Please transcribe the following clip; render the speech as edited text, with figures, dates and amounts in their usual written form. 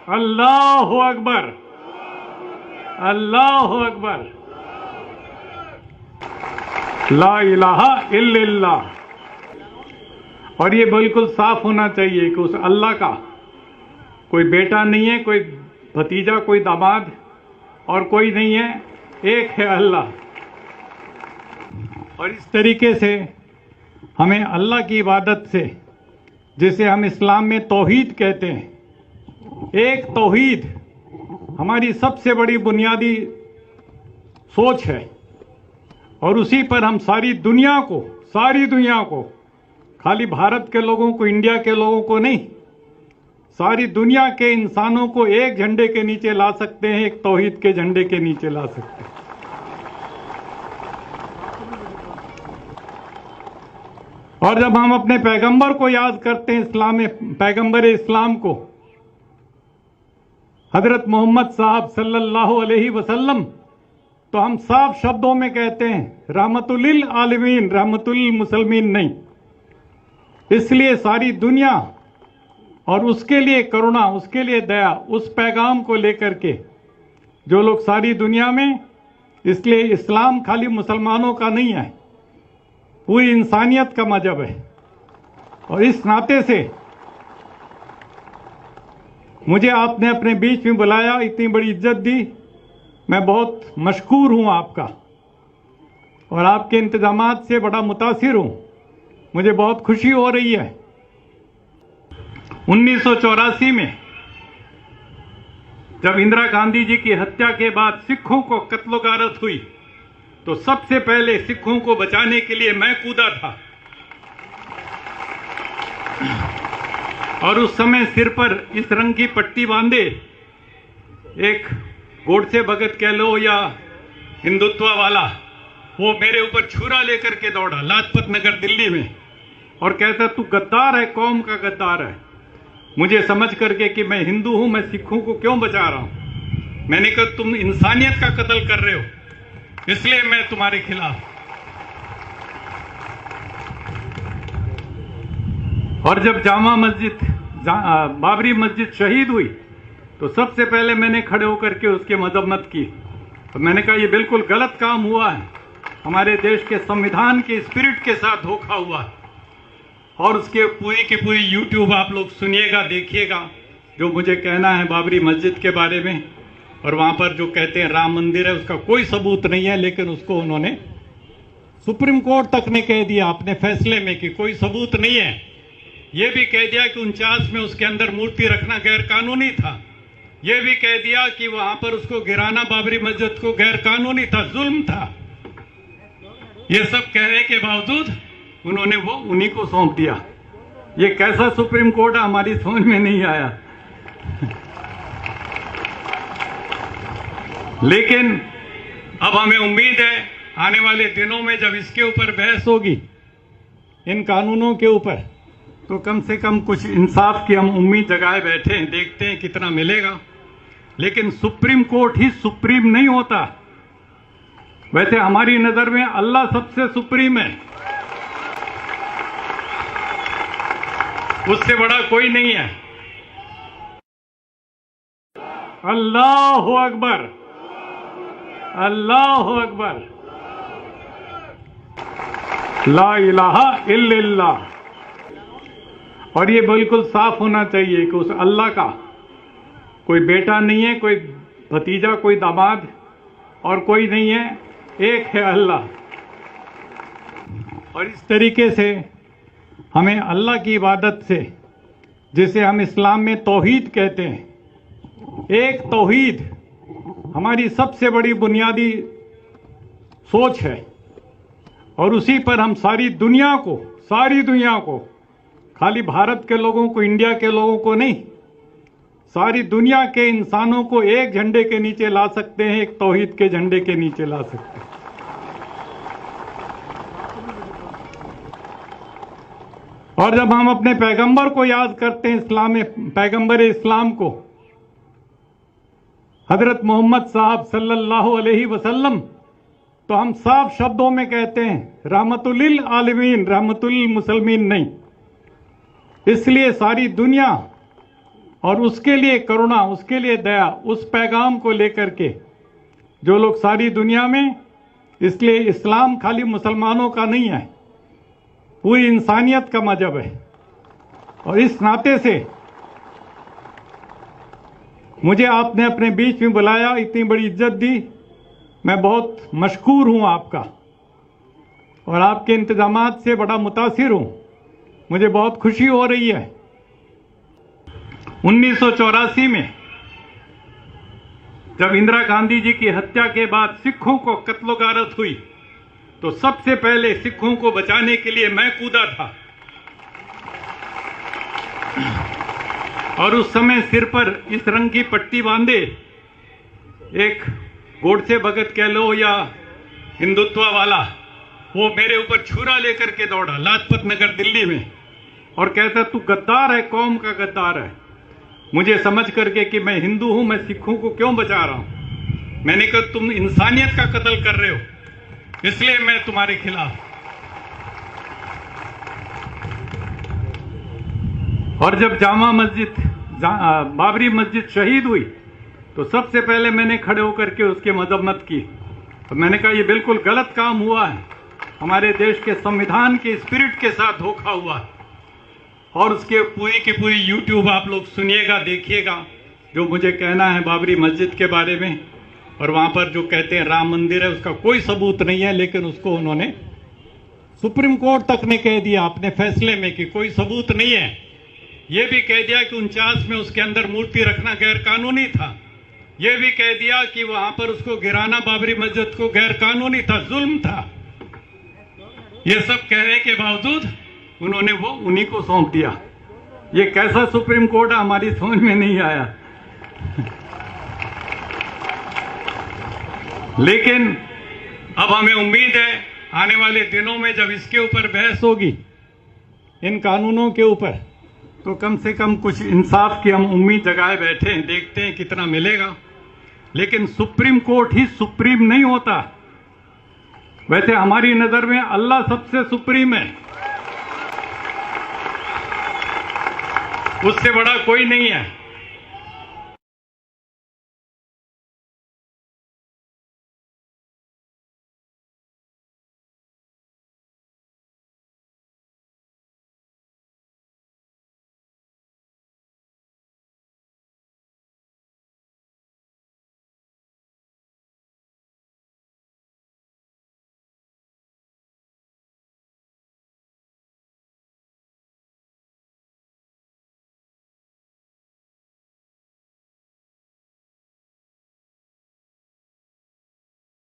अल्लाह अकबर, अल्लाह अकबर, ला इलाहा इल्लल्लाह। और ये बिल्कुल साफ होना चाहिए कि उस अल्लाह का कोई बेटा नहीं है, कोई भतीजा, कोई दामाद और कोई नहीं है, एक है अल्लाह। और इस तरीके से हमें अल्लाह की इबादत से, जिसे हम इस्लाम में तौहीद कहते हैं, एक तौहीद हमारी सबसे बड़ी बुनियादी सोच है और उसी पर हम सारी दुनिया को, खाली भारत के लोगों को, इंडिया के लोगों को नहीं, सारी दुनिया के इंसानों को एक झंडे के नीचे ला सकते हैं, एक तौहीद के झंडे के नीचे ला सकते हैं। और जब हम अपने पैगंबर को याद करते हैं, इस्लाम में पैगंबर इस्लाम को, हजरत मोहम्मद साहब सल्लल्लाहु अलैहि वसल्लम, तो हम साफ शब्दों में कहते हैं रहमतुल लिल आलमीन, रहमतुल लिल मुसलमीन नहीं। इसलिए सारी दुनिया और उसके लिए करुणा, उसके लिए दया, उस पैगाम को लेकर के जो लोग सारी दुनिया में, इसलिए इस्लाम खाली मुसलमानों का नहीं है, पूरी इंसानियत का मजहब है। और इस नाते से मुझे आपने अपने बीच में बुलाया, इतनी बड़ी इज्जत दी, मैं बहुत मशकूर हूं आपका और आपके इंतजामात से बड़ा मुतासिर हूं। मुझे बहुत खुशी हो रही है। 1984 में जब इंदिरा गांधी जी की हत्या के बाद सिखों को कत्ल-ओ-गारत हुई, तो सबसे पहले सिखों को बचाने के लिए मैं कूदा था। और उस समय सिर पर इस रंग की पट्टी बांधे एक गोडसे भगत कह लो या हिंदुत्व वाला, वो मेरे ऊपर छुरा लेकर के दौड़ा लाजपत नगर दिल्ली में और कहता तू गद्दार है, कौम का गद्दार है। मुझे समझ करके कि मैं हिंदू हूं, मैं सिखों को क्यों बचा रहा हूं। मैंने कहा तुम इंसानियत का कत्ल कर रहे हो, इसलिए मैं तुम्हारे खिलाफ। और जब जामा मस्जिद, बाबरी मस्जिद शहीद हुई, तो सबसे पहले मैंने खड़े होकर के उसकी मजम्मत की। तो मैंने कहा ये बिल्कुल गलत काम हुआ है, हमारे देश के संविधान के स्पिरिट के साथ धोखा हुआ है। और उसके पूरी की पूरी यूट्यूब आप लोग सुनिएगा, देखिएगा जो मुझे कहना है बाबरी मस्जिद के बारे में। और वहां पर जो कहते हैं राम मंदिर है, उसका कोई सबूत नहीं है, लेकिन उसको उन्होंने, सुप्रीम कोर्ट तक ने कह दिया अपने फैसले में कि कोई सबूत नहीं है। यह भी कह दिया कि 49 में उसके अंदर मूर्ति रखना गैर कानूनी था। यह भी कह दिया कि वहां पर उसको गिराना, बाबरी मस्जिद को, गैर कानूनी था, जुल्म था। ये सब कहने के बावजूद उन्होंने वो उन्हीं को सौंप दिया। ये कैसा सुप्रीम कोर्ट है, हमारी समझ में नहीं आया। लेकिन अब हमें उम्मीद है आने वाले दिनों में जब इसके ऊपर बहस होगी, इन कानूनों के ऊपर, तो कम से कम कुछ इंसाफ की हम उम्मीद जगाए बैठे हैं, देखते हैं कितना मिलेगा। लेकिन सुप्रीम कोर्ट ही सुप्रीम नहीं होता। वैसे हमारी नजर में अल्लाह सबसे सुप्रीम है, उससे बड़ा कोई नहीं है। अल्लाह अकबर, अल्लाह अकबर, ला इलाहा इल्लल्लाह। और ये बिल्कुल साफ होना चाहिए कि उस अल्लाह का कोई बेटा नहीं है, कोई भतीजा, कोई दामाद और कोई नहीं है, एक है अल्लाह। और इस तरीके से हमें अल्लाह की इबादत से, जिसे हम इस्लाम में तौहीद कहते हैं, एक तौहीद हमारी सबसे बड़ी बुनियादी सोच है और उसी पर हम सारी दुनिया को, खाली भारत के लोगों को, इंडिया के लोगों को नहीं, सारी दुनिया के इंसानों को एक झंडे के नीचे ला सकते हैं, एक तौहीद के झंडे के नीचे ला सकते हैं। और जब हम अपने पैगंबर को याद करते हैं, इस्लाम में पैगंबर इस्लाम को, हजरत मोहम्मद साहब सल्लल्लाहु अलैहि वसल्लम, तो हम साफ शब्दों में कहते हैं रहमतुल लिल आलमीन, रहमतुल लिल मुसलमीन नहीं। इसलिए सारी दुनिया और उसके लिए करुणा, उसके लिए दया, उस पैगाम को लेकर के जो लोग सारी दुनिया में, इसलिए इस्लाम खाली मुसलमानों का नहीं है, पूरी इंसानियत का मजहब है। और इस नाते से मुझे आपने अपने बीच में बुलाया, इतनी बड़ी इज्जत दी, मैं बहुत मशकूर हूं आपका और आपके इंतजामात से बड़ा मुतासिर हूं। मुझे बहुत खुशी हो रही है। 1984 में जब इंदिरा गांधी जी की हत्या के बाद सिखों को कत्लो-गारत हुई तो सबसे पहले सिखों को बचाने के लिए मैं कूदा था। और उस समय सिर पर इस रंग की पट्टी बांधे एक गोडसे भगत कह लो या हिंदुत्व वाला, वो मेरे ऊपर छुरा लेकर के दौड़ा लाजपत नगर दिल्ली में और कहता तू गद्दार है, कौम का गद्दार है। मुझे समझ करके कि मैं हिंदू हूं, मैं सिखों को क्यों बचा रहा हूं, मैंने कहा तुम इंसानियत का कत्ल कर रहे हो, इसलिए मैं तुम्हारे खिलाफ। और जब जामा मस्जिद, बाबरी मस्जिद शहीद हुई तो सबसे पहले मैंने खड़े होकर के उसकी मजम्मत की। तो मैंने कहा ये बिल्कुल गलत काम हुआ है, हमारे देश के संविधान के स्पिरिट के साथ धोखा हुआ। और उसके पूरी की पूरी यूट्यूब आप लोग सुनिएगा, देखिएगा जो मुझे कहना है बाबरी मस्जिद के बारे में। और वहां पर जो कहते हैं राम मंदिर है, उसका कोई सबूत नहीं है, लेकिन उसको उन्होंने, सुप्रीम कोर्ट तक ने कह दिया अपने फैसले में कि कोई सबूत नहीं है। यह भी कह दिया कि 49 में उसके अंदर मूर्ति रखना गैर कानूनी था। यह भी कह दिया कि वहां पर उसको गिराना, बाबरी मस्जिद को, गैर कानूनी था, जुल्म था। ये सब कहने के बावजूद उन्होंने वो उन्हीं को सौंप दिया। ये कैसा सुप्रीम कोर्ट है, हमारी समझ में नहीं आया। लेकिन अब हमें उम्मीद है आने वाले दिनों में जब इसके ऊपर बहस होगी, इन कानूनों के ऊपर, तो कम से कम कुछ इंसाफ की हम उम्मीद जगाए बैठे हैं, देखते हैं कितना मिलेगा। लेकिन सुप्रीम कोर्ट ही सुप्रीम नहीं होता। वैसे हमारी नजर में अल्लाह सबसे सुप्रीम है, उससे बड़ा कोई नहीं है।